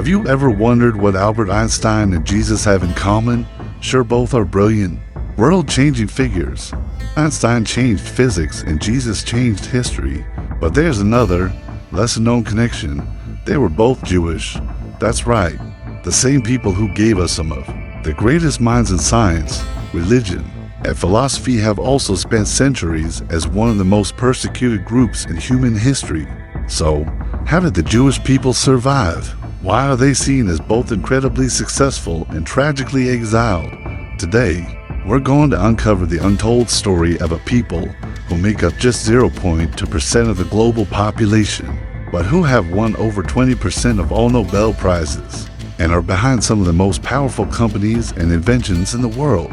Have you ever wondered what Albert Einstein and Jesus have in common? Sure, both are brilliant, world-changing figures. Einstein changed physics and Jesus changed history. But there's another, lesser-known connection. They were both Jewish. That's right, the same people who gave us some of the greatest minds in science, religion, and philosophy have also spent centuries as one of the most persecuted groups in human history. So, how did the Jewish people survive? Why are they seen as both incredibly successful and tragically exiled? Today, we're going to uncover the untold story of a people who make up just 0.2% of the global population, but who have won over 20% of all Nobel Prizes and are behind some of the most powerful companies and inventions in the world.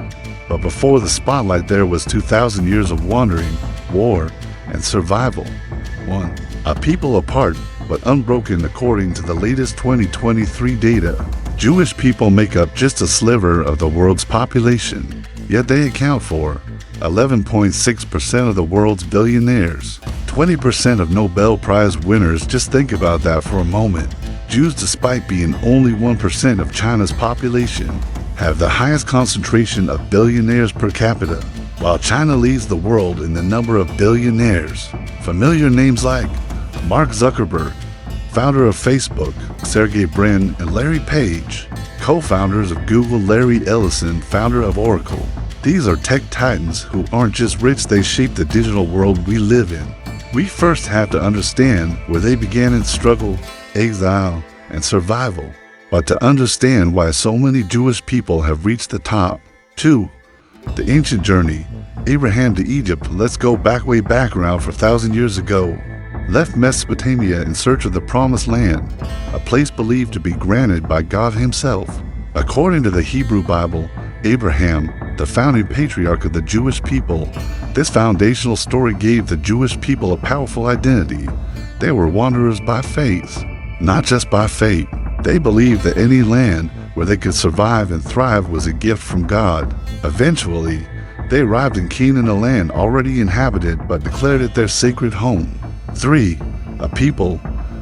But before the spotlight, there was 2,000 years of wandering, war, and survival. 1. A people apart but unbroken according to the latest 2023 data. Jewish people make up just a sliver of the world's population, yet they account for 11.6% of the world's billionaires, 20% of Nobel Prize winners. Just think about that for a moment. Jews, despite being only 1% of China's population, have the highest concentration of billionaires per capita, while China leads the world in the number of billionaires. Familiar names like Mark Zuckerberg, founder of Facebook, Sergey Brin, and Larry Page, co-founders of Google, Larry Ellison, founder of Oracle. These are tech titans who aren't just rich, they shape the digital world we live in. We first have to understand where they began in struggle, exile, and survival. But to understand why so many Jewish people have reached the top. 2. The ancient journey, Abraham to Egypt. Let's go way back around 4,000 years ago. Left Mesopotamia in search of the Promised Land, a place believed to be granted by God himself. According to the Hebrew Bible, Abraham, the founding patriarch of the Jewish people, this foundational story gave the Jewish people a powerful identity. They were wanderers by faith, not just by fate. They believed that any land where they could survive and thrive was a gift from God. Eventually, they arrived in Canaan, a land already inhabited, but declared it their sacred home. 3. A people,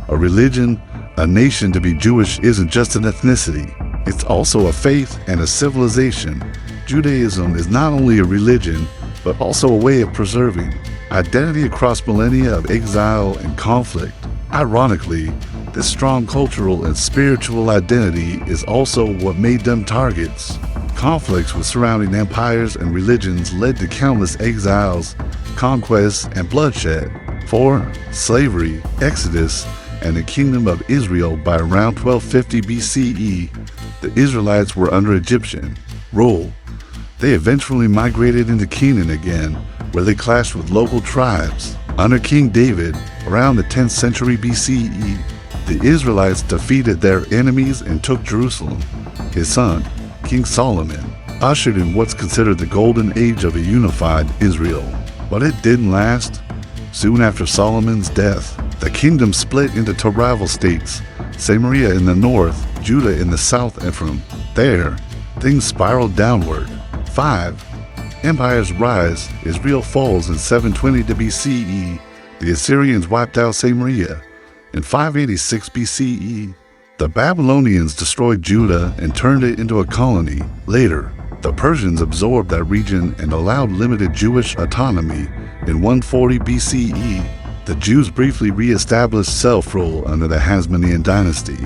a religion, a nation. To be Jewish isn't just an ethnicity. It's also a faith and a civilization. Judaism is not only a religion, but also a way of preserving identity across millennia of exile and conflict. Ironically, this strong cultural and spiritual identity is also what made them targets. Conflicts with surrounding empires and religions led to countless exiles, conquests, and bloodshed. 4. Slavery, Exodus, and the Kingdom of Israel. By around 1250 BCE, the Israelites were under Egyptian rule. They eventually migrated into Canaan again, where they clashed with local tribes. Under King David, around the 10th century BCE, the Israelites defeated their enemies and took Jerusalem. His son, King Solomon, ushered in what's considered the golden age of a unified Israel. But it didn't last. Soon after Solomon's death, the kingdom split into two rival states, Samaria in the north, Judah in the south, and from there, things spiraled downward. 5. Empires rise. Israel falls in 720 BCE. The Assyrians wiped out Samaria. In 586 BCE, the Babylonians destroyed Judah and turned it into a colony. Later, the Persians absorbed that region and allowed limited Jewish autonomy. In 140 BCE, the Jews briefly re-established self-rule under the Hasmonean dynasty,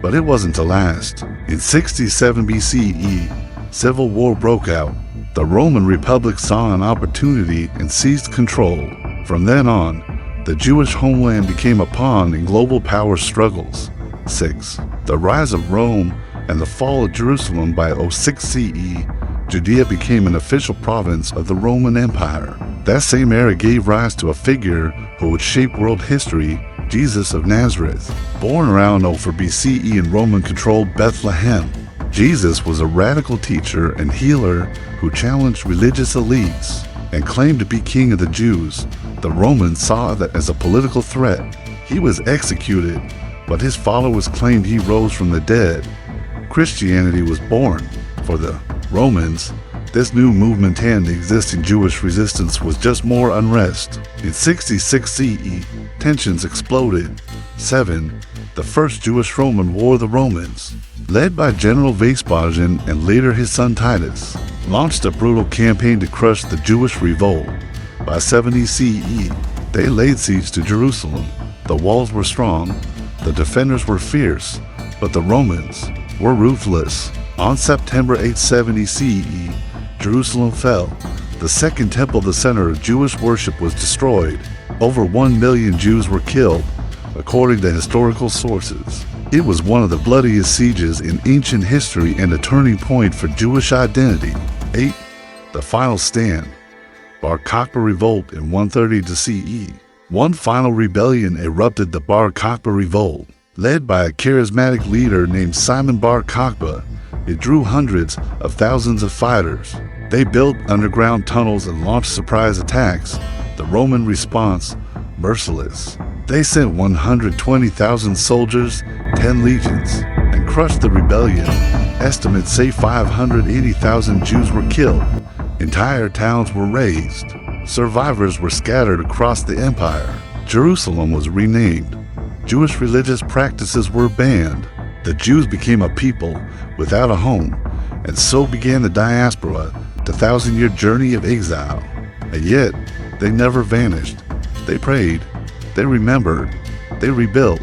but it wasn't to last. In 67 BCE, civil war broke out. The Roman Republic saw an opportunity and seized control. From then on, the Jewish homeland became a pawn in global power struggles. 6. The rise of Rome and the fall of Jerusalem. By 06 CE, Judea became an official province of the Roman Empire. That same era gave rise to a figure who would shape world history, Jesus of Nazareth. Born around 04 BCE in Roman-controlled Bethlehem, Jesus was a radical teacher and healer who challenged religious elites and claimed to be king of the Jews. The Romans saw that as a political threat. He was executed, but his followers claimed he rose from the dead. Christianity was born. For the Romans, this new movement and the existing Jewish resistance was just more unrest. In 66 CE, tensions exploded. 7. the first Jewish-Roman War. The Romans, led by General Vespasian and later his son Titus, launched a brutal campaign to crush the Jewish revolt. By 70 CE, they laid siege to Jerusalem. The walls were strong, the defenders were fierce, but the Romans were ruthless. On September 870 CE, Jerusalem fell. The Second Temple, the center of Jewish worship, was destroyed. Over 1 million Jews were killed, according to historical sources. It was one of the bloodiest sieges in ancient history and a turning point for Jewish identity. 8. The final stand. Bar Kokhba revolt in 130 CE. One final rebellion erupted, the Bar Kokhba revolt. Led by a charismatic leader named Simon Bar Kokhba, it drew hundreds of thousands of fighters. They built underground tunnels and launched surprise attacks. The Roman response, merciless. They sent 120,000 soldiers, 10 legions, and crushed the rebellion. Estimates say 580,000 Jews were killed. Entire towns were razed. Survivors were scattered across the empire. Jerusalem was renamed. Jewish religious practices were banned. The Jews became a people without a home, and so began the diaspora, the 1,000-year journey of exile. And yet, they never vanished. They prayed, they remembered, they rebuilt.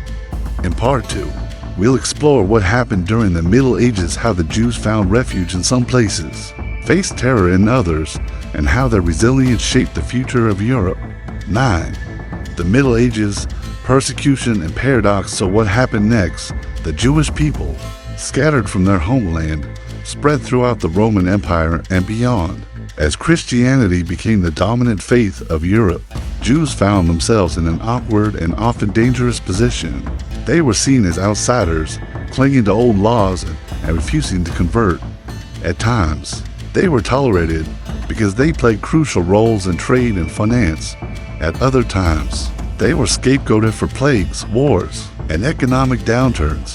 In Part 2, we'll explore what happened during the Middle Ages, how the Jews found refuge in some places, faced terror in others, and how their resilience shaped the future of Europe. 9. The Middle Ages, persecution and paradox. So what happened next? The Jewish people, scattered from their homeland, spread throughout the Roman Empire and beyond. As Christianity became the dominant faith of Europe, Jews found themselves in an awkward and often dangerous position. They were seen as outsiders, clinging to old laws and refusing to convert. At times, they were tolerated because they played crucial roles in trade and finance. At other times, they were scapegoated for plagues, wars, and economic downturns.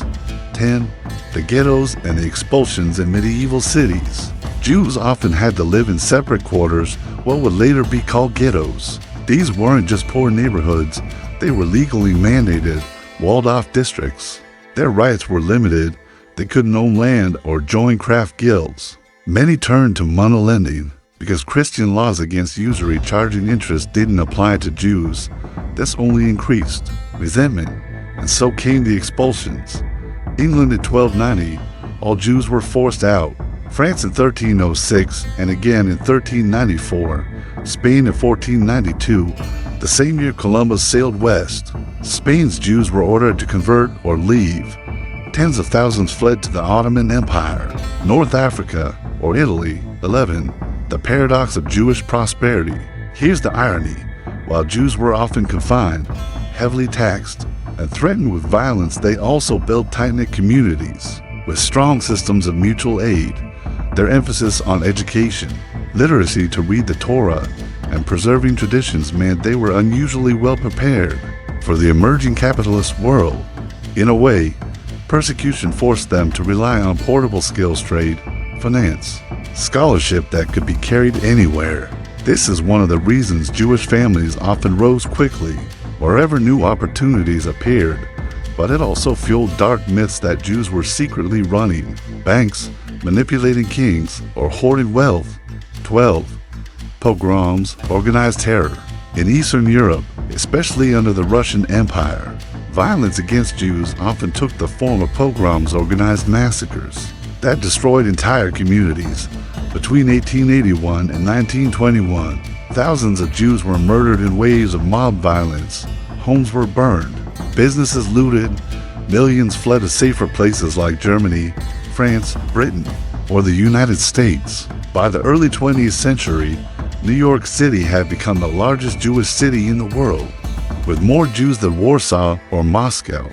10. The ghettos and the expulsions in medieval cities. Jews often had to live in separate quarters, what would later be called ghettos. These weren't just poor neighborhoods, they were legally mandated, walled-off districts. Their rights were limited, they couldn't own land or join craft guilds. Many turned to money-lending because Christian laws against usury charging interest didn't apply to Jews. This only increased resentment, and so came the expulsions. England in 1290, all Jews were forced out. France in 1306, and again in 1394. Spain in 1492, the same year Columbus sailed west. Spain's Jews were ordered to convert or leave. Tens of thousands fled to the Ottoman Empire. North Africa, or Italy. 11. The paradox of Jewish prosperity. Here's the irony. While Jews were often confined, heavily taxed, and threatened with violence, they also built tight-knit communities with strong systems of mutual aid. Their emphasis on education, literacy to read the Torah, and preserving traditions meant they were unusually well prepared for the emerging capitalist world. In a way, persecution forced them to rely on portable skills, trade, finance, scholarship that could be carried anywhere. This is one of the reasons Jewish families often rose quickly wherever new opportunities appeared, but it also fueled dark myths that Jews were secretly running banks, manipulating kings, or hoarding wealth. 12. Pogroms, organized terror. In Eastern Europe, especially under the Russian Empire, violence against Jews often took the form of pogroms, organized massacres that destroyed entire communities. Between 1881 and 1921, thousands of Jews were murdered in waves of mob violence. Homes were burned, businesses looted, millions fled to safer places like Germany, France, Britain, or the United States. By the early 20th century, New York City had become the largest Jewish city in the world, with more Jews than Warsaw or Moscow.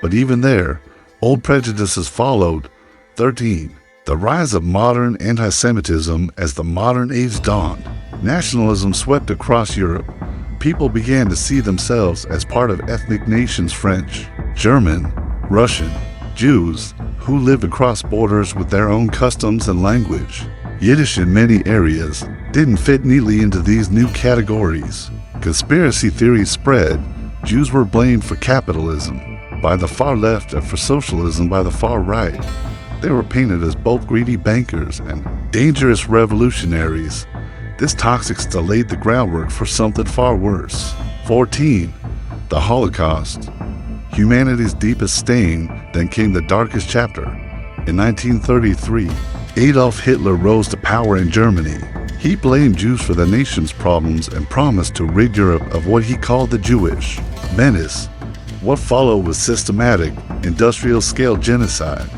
But even there, old prejudices followed. 13. The rise of modern anti-Semitism. As the modern age dawned, nationalism swept across Europe. People began to see themselves as part of ethnic nations: French, German, Russian, Jews, who lived across borders with their own customs and language. Yiddish in many areas didn't fit neatly into these new categories. Conspiracy theories spread. Jews were blamed for capitalism, by the far left and for socialism by the far right. They were painted as both greedy bankers and dangerous revolutionaries. This toxic laid the groundwork for something far worse. 14. The Holocaust. Humanity's deepest stain, then came the darkest chapter. In 1933, Adolf Hitler rose to power in Germany. He blamed Jews for the nation's problems and promised to rid Europe of what he called the Jewish menace. What followed was systematic, industrial-scale genocide.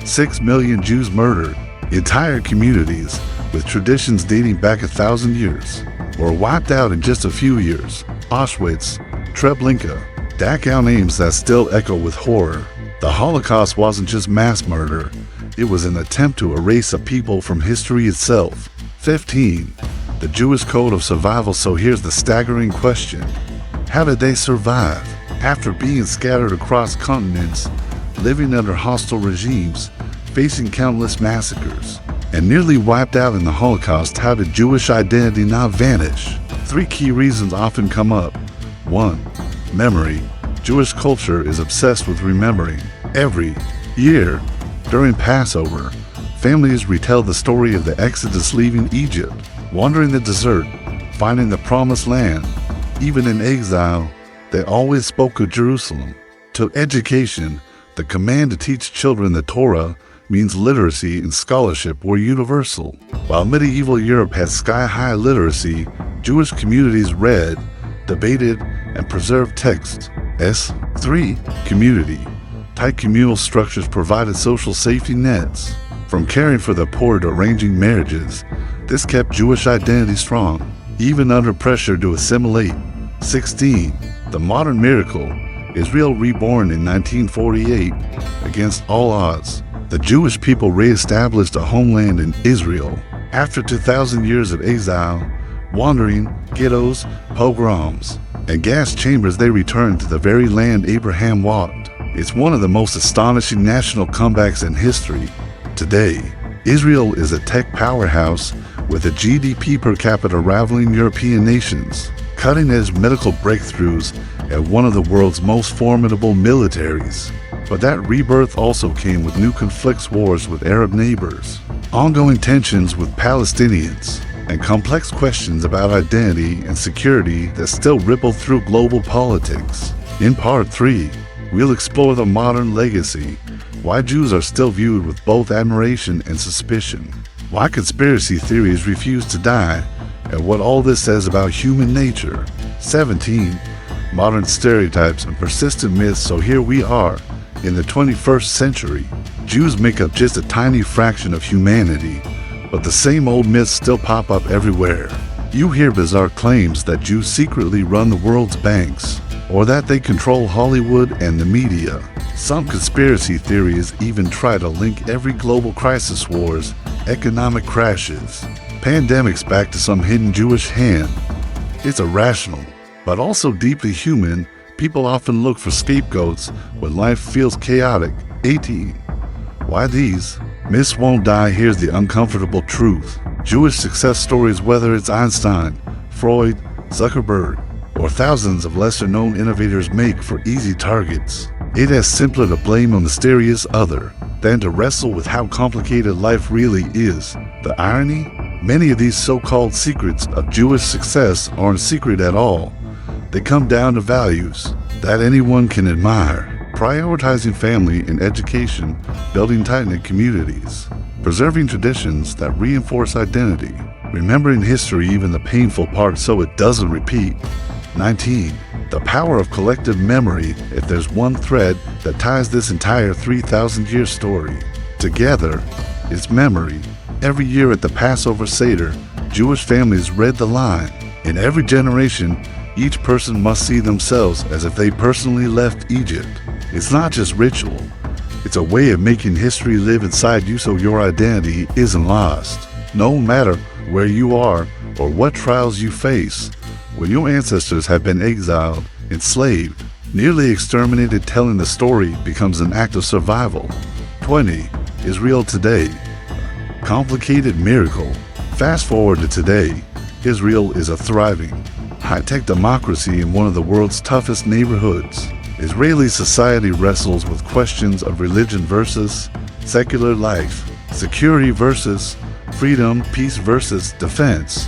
6 million Jews murdered. Entire communities, with traditions dating back 1,000 years, were wiped out in just a few years. Auschwitz, Treblinka, Dachau, names that still echo with horror. The Holocaust wasn't just mass murder. It was an attempt to erase a people from history itself. 15. The Jewish Code of Survival. So here's the staggering question. How did they survive? After being scattered across continents, living under hostile regimes, facing countless massacres, and nearly wiped out in the Holocaust, how did Jewish identity not vanish? 3 key reasons often come up. 1. Memory. Jewish culture is obsessed with remembering. Every year, during Passover, families retell the story of the Exodus, leaving Egypt, wandering the desert, finding the promised land. Even in exile, they always spoke of Jerusalem. To education, the command to teach children the Torah means literacy and scholarship were universal. While medieval Europe had sky-high literacy, Jewish communities read, debated, and preserved texts. 3. Community. Tight communal structures provided social safety nets. From caring for the poor to arranging marriages, this kept Jewish identity strong, even under pressure to assimilate. 16. The modern miracle. Israel reborn in 1948 against all odds. The Jewish people re-established a homeland in Israel. After 2,000 years of exile, wandering, ghettos, pogroms, and gas chambers, they returned to the very land Abraham walked. It's one of the most astonishing national comebacks in history. Today, Israel is a tech powerhouse with a GDP per capita rivaling European nations, cutting-edge medical breakthroughs, and one of the world's most formidable militaries. But that rebirth also came with new conflicts, wars with Arab neighbors, ongoing tensions with Palestinians, and complex questions about identity and security that still ripple through global politics. In Part 3, we'll explore the modern legacy, why Jews are still viewed with both admiration and suspicion, why conspiracy theories refuse to die, and what all this says about human nature. 17. Modern stereotypes and persistent myths. So here we are, in the 21st century. Jews make up just a tiny fraction of humanity, but the same old myths still pop up everywhere. You hear bizarre claims that Jews secretly run the world's banks, or that they control Hollywood and the media. Some conspiracy theories even try to link every global crisis, wars, economic crashes, pandemics back to some hidden Jewish hand. It's irrational, but also deeply human. People often look for scapegoats when life feels chaotic. 18. Why these myths won't die. Here's the uncomfortable truth. Jewish success stories, whether it's Einstein, Freud, Zuckerberg, or thousands of lesser-known innovators, make for easy targets. It is simpler to blame a mysterious other than to wrestle with how complicated life really is. The irony? Many of these so-called secrets of Jewish success aren't secret at all. They come down to values that anyone can admire. Prioritizing family and education, building tight-knit communities, preserving traditions that reinforce identity, remembering history, even the painful parts, so it doesn't repeat. 19. The power of collective memory. If there's one thread that ties this entire 3,000-year story together, it's memory. Every year at the Passover Seder, Jewish families read the line. In every generation, each person must see themselves as if they personally left Egypt. It's not just ritual. It's a way of making history live inside you so your identity isn't lost. No matter where you are or what trials you face, when your ancestors have been exiled, enslaved, nearly exterminated, telling the story becomes an act of survival. 20. Israel today. Complicated miracle. Fast forward to today. Israel is a thriving, high-tech democracy in one of the world's toughest neighborhoods. Israeli society wrestles with questions of religion versus secular life, security versus freedom, peace versus defense.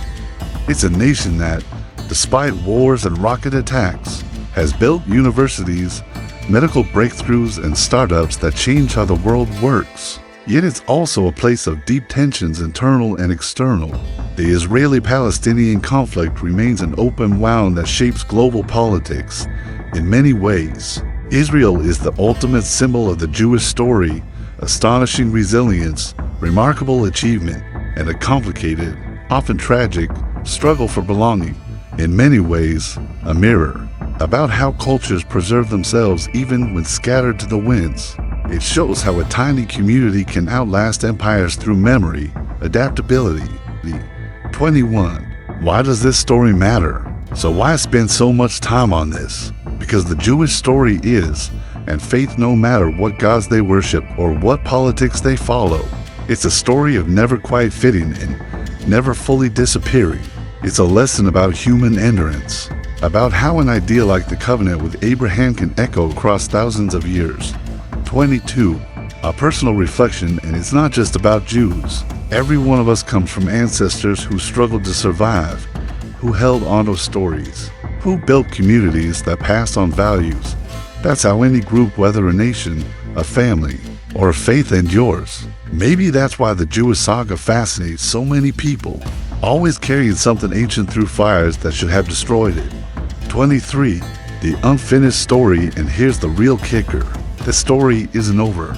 It's a nation that, despite wars and rocket attacks, has built universities, medical breakthroughs, and startups that change how the world works. Yet it's also a place of deep tensions, internal and external. The Israeli-Palestinian conflict remains an open wound that shapes global politics. In many ways, Israel is the ultimate symbol of the Jewish story, astonishing resilience, remarkable achievement, and a complicated, often tragic, struggle for belonging. In many ways, a mirror about how cultures preserve themselves even when scattered to the winds. It shows how a tiny community can outlast empires through memory, adaptability. 21. Why does this story matter? So why spend so much time on this? Because the Jewish story is, and faith, no matter what gods they worship or what politics they follow. It's a story of never quite fitting in, never fully disappearing. It's a lesson about human endurance, about how an idea like the covenant with Abraham can echo across thousands of years. 22. A personal reflection, and it's not just about Jews. Every one of us comes from ancestors who struggled to survive, who held onto stories, who built communities that passed on values. That's how any group, whether a nation, a family, or a faith, endures. Maybe that's why the Jewish saga fascinates so many people, always carrying something ancient through fires that should have destroyed it. 23. The unfinished story, and here's the real kicker. The story isn't over.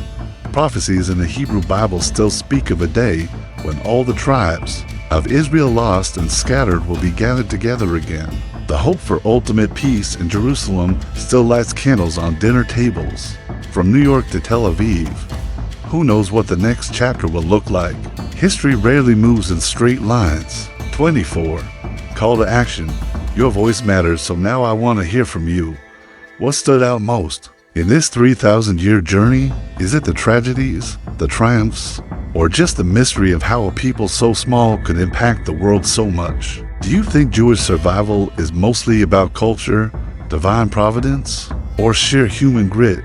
Prophecies in the Hebrew Bible still speak of a day when all the tribes of Israel lost and scattered will be gathered together again. The hope for ultimate peace in Jerusalem still lights candles on dinner tables. From New York to Tel Aviv, who knows what the next chapter will look like? History rarely moves in straight lines. 24. Call to action. Your voice matters, so now I want to hear from you. What stood out most in this 3,000-year journey? Is it the tragedies, the triumphs, or just the mystery of how a people so small could impact the world so much? Do you think Jewish survival is mostly about culture, divine providence, or sheer human grit?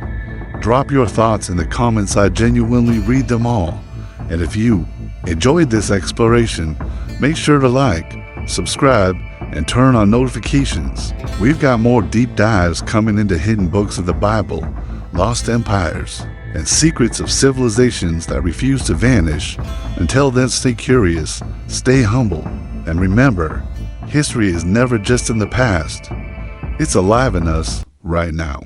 Drop your thoughts in the comments. I genuinely read them all. And if you enjoyed this exploration, make sure to like, subscribe, and turn on notifications. We've got more deep dives coming into hidden books of the Bible, lost empires, and secrets of civilizations that refuse to vanish. Until then, stay curious, stay humble, and remember, history is never just in the past. It's alive in us right now.